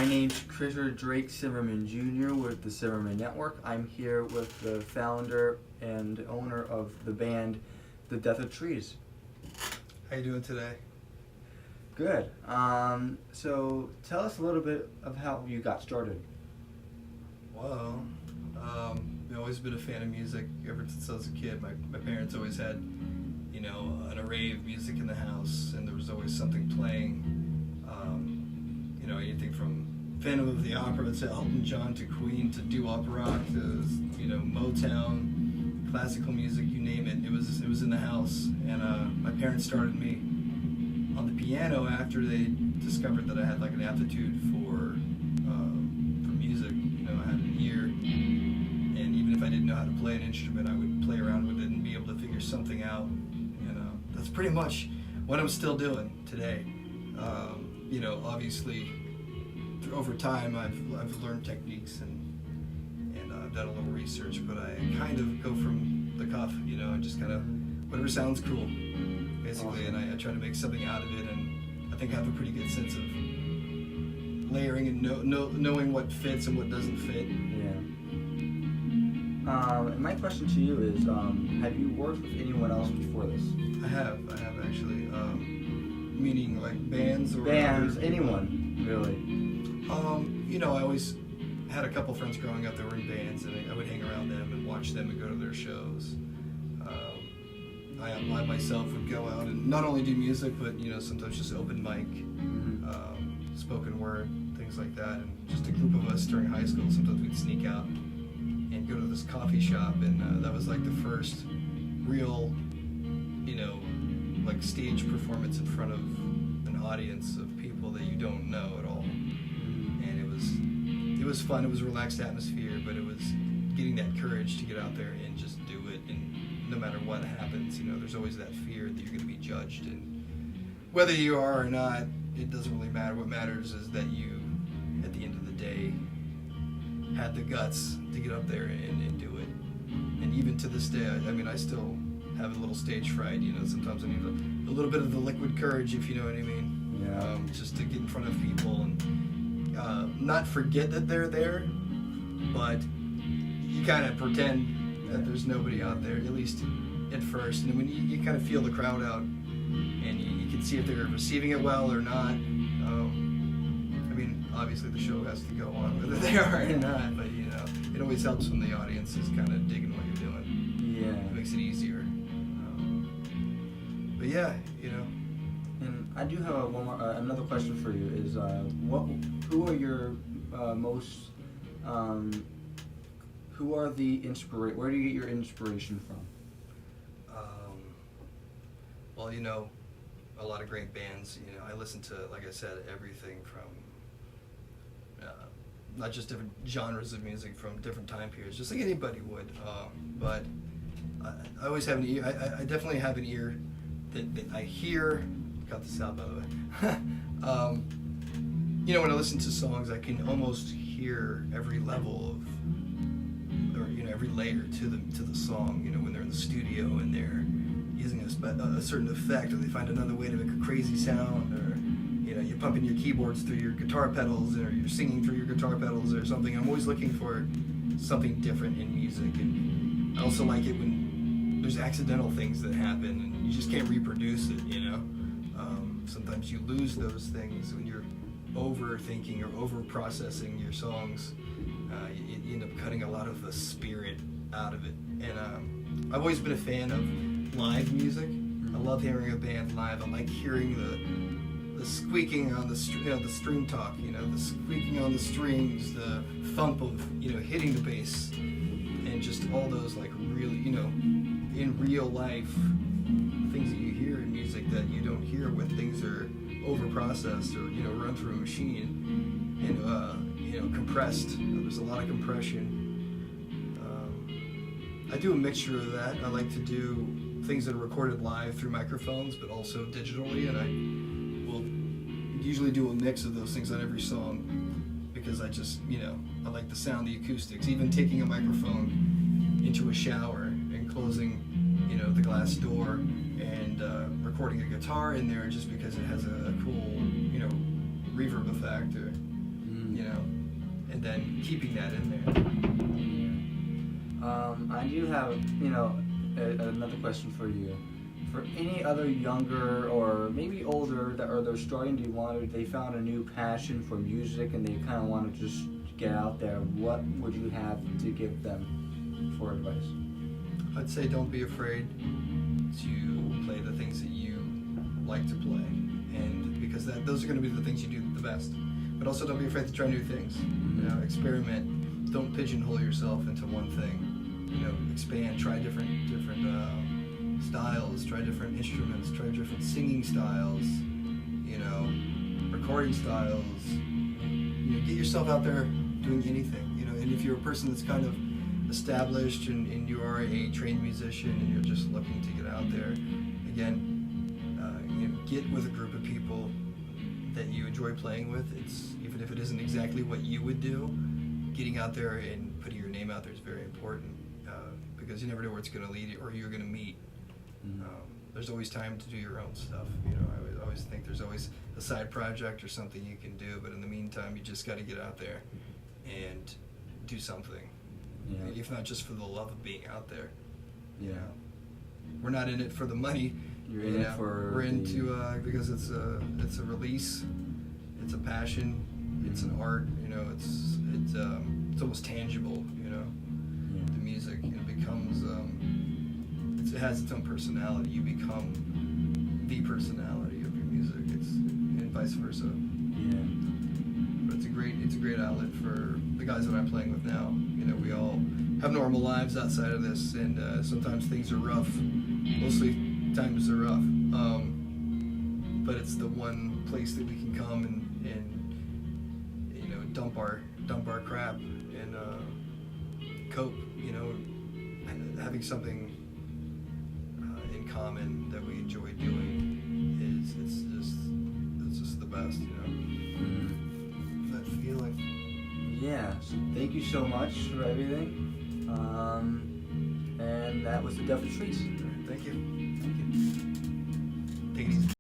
name's Christopher Drake Zimmerman Jr. with the Zimmerman Network. I'm here with the founder and owner of the band, The Death of Trees. How you doing today? Good. So tell us a little bit of how you got started. Well, I've always been a fan of music ever since I was a kid. My parents always had, an array of music in the house, and there was always something playing. Anything from Phantom of the Opera to Elton John to Queen to doo-wop rock to Motown, classical music, you name it. It was in the house, and my parents started me on the piano after they discovered that I had like an aptitude for music. I had an ear, and even if I didn't know how to play an instrument, I would play around with it and be able to figure something out. And that's pretty much what I'm still doing today. Obviously, over time, I've learned techniques and I've done a little research, but I kind of go from the cuff, and just kind of whatever sounds cool, basically. Awesome. And I try to make something out of it, and I think I have a pretty good sense of layering and knowing what fits and what doesn't fit. Yeah. And my question to you is, have you worked with anyone else before this? I have actually. Meaning like bands or bands, anyone really? I always had a couple friends growing up that were in bands, and I would hang around them and watch them and go to their shows. I myself would go out and not only do music, but sometimes just open mic, spoken word, things like that. And just a group of us during high school, sometimes we'd sneak out and go to this coffee shop, and that was like the first real, like stage performance in front of an audience of people that you don't know at all. And it was fun. It was a relaxed atmosphere, but it was getting that courage to get out there and just do it. And no matter what happens, there's always that fear that you're going to be judged. And whether you are or not, it doesn't really matter. What matters is that you, at the end of the day, had the guts to get up there and do it. And even to this day, I still have a little stage fright. Sometimes I need a little bit of the liquid courage, if you know what I mean. Yeah. Just to get in front of people and not forget that they're there, but you kind of pretend that there's nobody out there, at least at first. And when you kind of feel the crowd out, and you can see if they're receiving it well or not. Obviously the show has to go on whether they are or not, but it always helps when the audience is kind of digging what you're doing. Yeah. It makes it easier. But yeah, And I do have another question for you. Is who are your most who are the where do you get your inspiration from? Well, a lot of great bands. I listen to, like I said, everything from not just different genres of music from different time periods, just like anybody would. But I always have an ear. I definitely have an ear that I hear. Cut this out, by the way. When I listen to songs, I can almost hear every level of, or every layer to the song. When they're in the studio and they're using a certain effect, or they find another way to make a crazy sound, or you're pumping your keyboards through your guitar pedals, or you're singing through your guitar pedals, or something. I'm always looking for something different in music, and I also like it when there's accidental things that happen and you just can't reproduce it. Sometimes you lose those things when you're overthinking or over-processing your songs. You end up cutting a lot of the spirit out of it. And I've always been a fan of live music. I love hearing a band live. I like hearing the squeaking on the string talk, the squeaking on the strings, the thump of hitting the bass, and just all those like really in real life things that you hear in music that you don't hear when things are over processed or run through a machine and compressed. There's a lot of compression. I do a mixture of that. I like to do things that are recorded live through microphones, but also digitally, and I will usually do a mix of those things on every song, because I just, I like the sound, the acoustics, even taking a microphone into a shower and closing, the glass door and recording a guitar in there just because it has a cool, reverb effect, or, you know, and then keeping that in there. I do have, another question for you. For any other younger or maybe older they're starting to they found a new passion for music and they kind of want to just get out there, what would you have to give them for advice? I'd say don't be afraid to play the things that you like to play, and because those are going to be the things you do the best. But also don't be afraid to try new things. Experiment. Don't pigeonhole yourself into one thing. Expand. Try different styles. Try different instruments. Try different singing styles. Recording styles. Get yourself out there doing anything. And if you're a person that's kind of established and you are a trained musician and you're just looking to get out there, again, get with a group of people that you enjoy playing with. It's even if it isn't exactly what you would do, getting out there and putting your name out there is very important, because you never know where it's going to lead or you're going to meet. There's always time to do your own stuff. I always think there's always a side project or something you can do, but in the meantime, you just got to get out there and do something. If not just for the love of being out there. We're not in it for the money. You're in it for we're into because it's a release, it's a passion, it's an art. It's almost tangible. The music, it becomes it has its own personality. You become the personality of your music. And vice versa. But it's a great outlet for the guys that I'm playing with now. We all have normal lives outside of this, and sometimes things are rough. Mostly times are rough. But it's the one place that we can come and dump our crap and cope. Having something in common that we enjoy doing it's just the best. That feeling. Yeah, so thank you so much for everything. And that was the Deaf Treats. Thank you. Thank you. Take it easy.